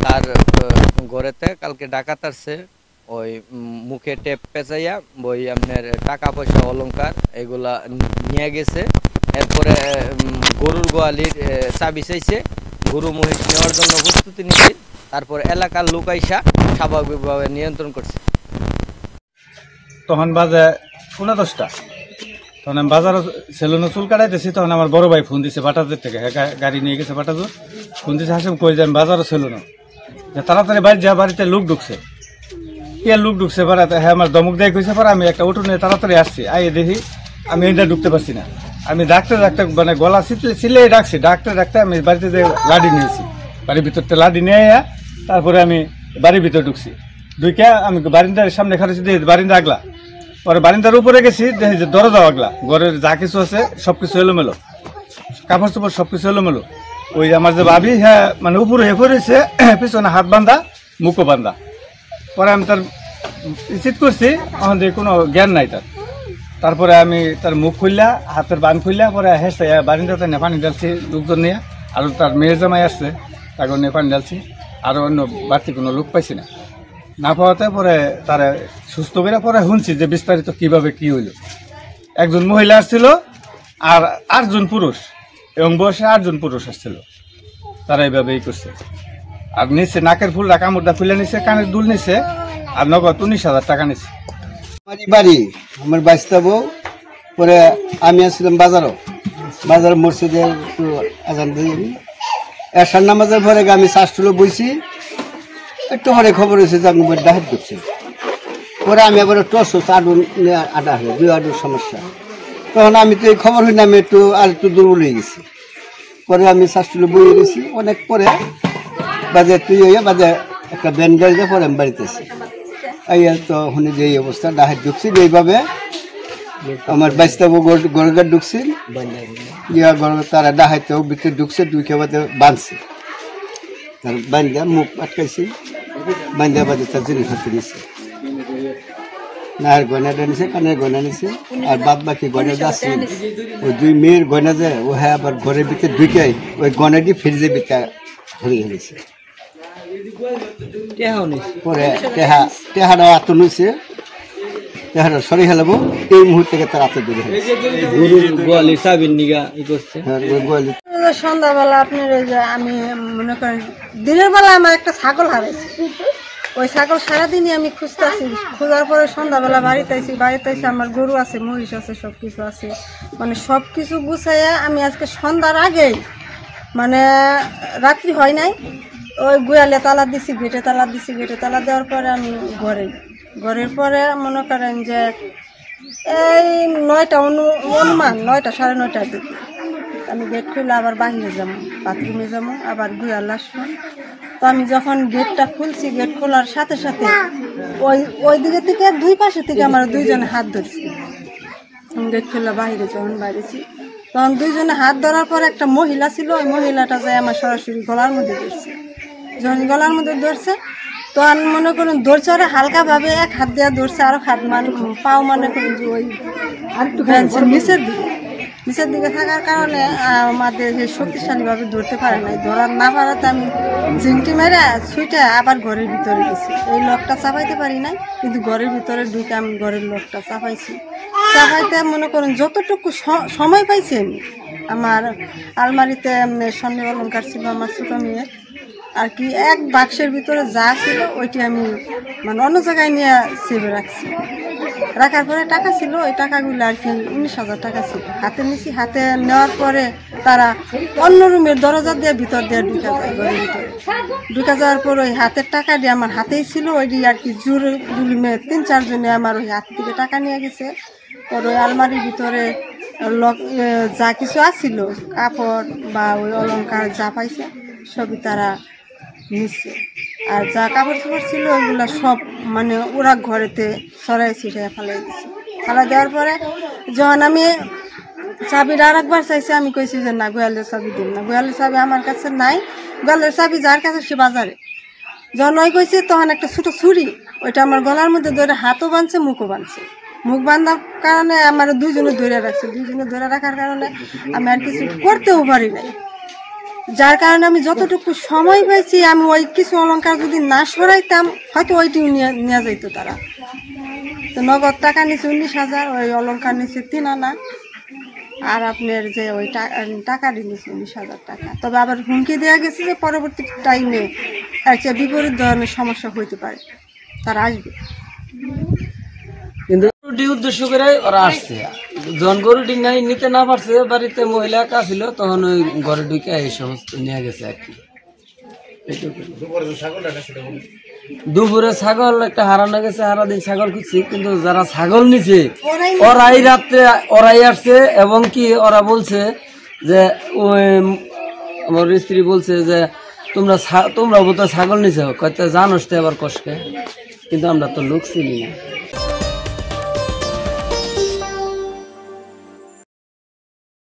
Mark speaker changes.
Speaker 1: তার ঘরেতে কালকে ডাকাত আসছে, ওই মুখে টেপ পেঁচাইয়া বই আপনার টাকা পয়সা অলংকার এগুলা নিয়ে গেছে। এরপরে গরুর গোয়ালির চাবি চাইছে, গরু মহিষ নেওয়ার জন্য প্রস্তুতি নিচ্ছে। তারপর এলাকার লোক আইসা স্বাভাবিকভাবে নিয়ন্ত্রণ করছে।
Speaker 2: তখন বাজে 10:15, তখন আমি বাজারে সেলুনে চুল কাটাইতেছি। তখন আমার বড় ভাই ফোন দিছে বাটাজের থেকে, গাড়ি নিয়ে গেছে বাটাজোর। ফোন দিছে হাসিম কই যে আমি বাজারে সেলুনে, যে তাড়াতাড়ি বাড়ি যা, বাড়িতে লোক ঢুকছে। কে লোক ঢুকছে বাড়াতে? হ্যাঁ, আমার দমক দেয় কইছে। পরে আমি একটা অটো নিয়ে তাড়াতাড়ি আসছি। আইয়ে দেখি আমি এটা ঢুকতে পারছি না। আমি ডাকতে ডাকতে মানে গলা সিলে ডাকছি, ডাকতে আমি বাড়িতে যে লাডি নিয়েছি, বাড়ির ভিতরতে লাডি নিয়ে তারপরে আমি বাড়ির ভিতরে ঢুকছি। ঢুকে আমি বারিন্দার সামনে খাড়াচ্ছি, দেখি বারিন্দা আগলা। পরে বারিন্দার উপরে গেছি, দেখি যে দরজা আগলা, ঘরের যা কিছু আছে সবকিছু এলোমেলো, কাপড় চোপড় সবকিছু এলোমেলো। ওই আমার যে ভাবি, হ্যাঁ মানে উপরে হে পড়েছে, পিছনে হাত বান্ধা, মুখও বান্ধা। পরে আমি তার চিৎ করছি, আমাদের কোনো জ্ঞান নাই তার। তারপরে আমি তার মুখ খুললা, হাতের বান খুললা, পরে হেসে বারিন্দাতে নিয়ে পানি ঢালছি লোকজন নিয়ে। আর তার মেয়ের জামাই আসছে, তাকে নিয়ে পানি ঢালছি। আর অন্য বাড়তি কোনো লোক পাইছি না। না পাওয়াতে পরে তারা সুস্থ করে পরে শুনছি যে বিস্তারিত কিভাবে কি হইল। একজন মহিলা আসছিল আর 8 জন পুরুষ, এবং বয়সে 8 জন পুরুষ আসছিল। তারা এইভাবে ই করছে। আর নিচে নাকের ফুলটা কামড়টা খুলে নিছে, কানের দুল নিছে, আর নগদ 19,000 টাকা নিছে।
Speaker 3: বাড়ি আমার বাইস্তা বউ। পরে আমি আসছিলাম বাজার মসজিদে একটু আজান দিই। এশার নামাজের পরে আমি শ্বাসটুলো বইছি। একটু পরে খবর হয়েছে যে আমি ডাহাত ঢুকছে। পরে আমি আবার টস আডা হলো, 2 আডুর সমস্যা। তখন আমি তো এই খবর হই না, আমি একটু দুর্বল হয়ে গেছি। পরে আমি শ্বাসটুলো বইয়ে গেছি। অনেক পরে বাজে বাজে একটা ব্যান গাড়িতে পরে আমি বাড়িতে আসি। এই তো শুনি যে এই অবস্থা ডাহাত ঢুকছি। এইভাবে আমার বাইস্তা গড়গার ঢুকছি, তারা ডাহাইতেও ভিতরে ঢুকছে, ঢুকে বাদে বাঁধছে। তার বান্ধা মুখ আটকাইছি, বান্ধা বাদে তার জিনিস হাতে নিছে। নায়ের গয়নাটা নিছে, কানের গয়না নিছে, আর বাদ বাকি গয়না যাচ্ছে ওই 2 মেয়ের গয়না যায়। ও হ্যাঁ আবার ঘরের ভিতরে ঢুকে ওই গয়নাটি ফ্রিজের ভিতরে ধরিয়ে নিছে। পরে টেহারা আত নিছে, টেহারা সরে হেলাবো। এই মুহূর্তে তার আত ধরে
Speaker 4: সন্ধ্যাবেলা আপনার আমি মনে করেন দিনের বেলা আমার একটা ছাগল হারাইছি। ওই ছাগল সারাদিনই আমি খুঁজতেছি। খোঁজার পরে সন্ধ্যাবেলা বাড়িতে আইসি আমার গরু আছে, মহিষ আছে, সব কিছু আছে। মানে সব কিছু গুছাইয়া আমি আজকে সন্ধ্যার আগেই, মানে রাত্রি হয় নাই, ওই গুয়ালে তালা দিছি, গেটে তালা দেওয়ার পরে আমি ঘরের পরে মনে করেন যে এই 9টা অনুমান 9টা 9:30 দিকে আমি গেট খুলে আবার বাহিরে যাবো, বাথরুমে যাবো, আবার গুয়াল আসবো। তো আমি যখন গেটটা খুলছি, গেট খোলার সাথে সাথে ওই দিকে থেকে 2 পাশে থেকে আমার 2 জনে হাত ধরছি। গেট খুলে বাহিরে যখন বাইরেছি, তখন দুইজনে হাত ধরার পর একটা মহিলা ছিল, ওই মহিলাটা যায় আমার সরাসরি গলার মধ্যে ধরছে। যখন গলার মধ্যে ধরছে তখন মনে করুন ধরছে ওরা হালকাভাবে এক হাত দেওয়া ধরছে, আরো হাত মানে পাও মনে করুন যে ওই আরেকটু নিচের দিকে থাকার কারণে আমাদের যে শক্তিশালীভাবে ধরতে পারে নাই। ধরার না পারাতে আমি ঝিংটি মেরে ছুটে আবার ঘরের ভিতরে গেছি। এই লকটা চাপাইতে পারি নাই, কিন্তু ঘরের ভিতরে ঢুকে আমি ঘরের লকটা চাপাইছি। চাপাইতে মনে করুন যতটুকু সময় পাইছি আমি, আমার আলমারিতে স্বর্ণের অলংকার ছিল আমার ছোটো মেয়ে, আর কি এক বাক্সের ভিতরে যা ছিল ওইটি আমি মানে অন্য জায়গায় নিয়ে সেভে রাখছি। রাখার পরে টাকা ছিল, ওই টাকাগুলো আর কি 19,000 টাকা ছিল হাতে নিছি। হাতে নেওয়ার পরে তারা অন্য রুমের দরজা দিয়ে ভিতর দিয়ে ঢুকে যায়, ঘরের ভিতরে ঢুকে যাওয়ার পর ওই হাতের টাকা দিয়ে আমার হাতেই ছিল, ওইটি আর কি জুড়ে জুলিমে 3-4 জনে আমার ওই হাত থেকে টাকা নিয়ে গেছে। পর ওই আলমারির ভিতরে যা কিছু আসছিল কাপড় বা ওই অলংকার যা পাইছে সবই তারা নিচ্ছে। আর যা কাপড় চোপড় ছিল ওইগুলো সব মানে ওরা ঘরেতে সরাই ছিটাই ফেলাই দিচ্ছে। ফেলা দেওয়ার পরে যখন আমি চাবির আর একবার চাইছি, আমি কইছি যে না, গোয়ালের চাবি দিন না, গোয়ালের চাবি আমার কাছে নাই, গোয়ালের চাবি যার কাছে সে বাজারে। যখন ওই কইছে তখন একটা ছোটো ছুরি ওইটা আমার গলার মধ্যে ধরে হাতও বাঁধছে, মুখও বাঁধছে। মুখ বাঁধার কারণে আমার দুইজনে ধরে রাখছে, দুইজনে ধরে রাখার কারণে আমি আর কিছু করতেও পারি নাই। যার কারণে আমি যতটুকু সময় পাইছি আমি ওই কিছু অলংকার যদি না সরাইতাম হয়তো ওইটিও নিয়ে যাইতো তারা। তো নগদ টাকা নিচ্ছে 19,000, ওই অলংকার নিচ্ছে 3 আনা, আর আপনার যে ওই টাকা নিচ্ছে 19,000 টাকা। তবে আবার হুমকি দেওয়া গেছে যে পরবর্তী টাইমে একটা বিপরীত ধরনের সমস্যা হইতে পারে, তারা আসবে।
Speaker 5: কিন্তু গরুটি উদ্দেশ্য করে ওরা আসছে, যখন গরুটি নিতে না পারছে, বাড়িতে মহিলা একা ছিল, তখন ওই ঘরে ঢুকে এই সমস্ত নিয়ে গেছে আর কি। দুপুরে ছাগল একটা হারানো গেছে, সারাদিন ছাগল খুঁজছি, কিন্তু যারা ছাগল নিছে ওরাই রাত্রে ওরাই আসছে। এবং কি ওরা বলছে যে ওই আমার স্ত্রী বলছে যে তোমরা বোধহয় ছাগল নিছে, কয়টা জানোস তো আবার কষ্টে, কিন্তু আমরা তো লোক চিনি না।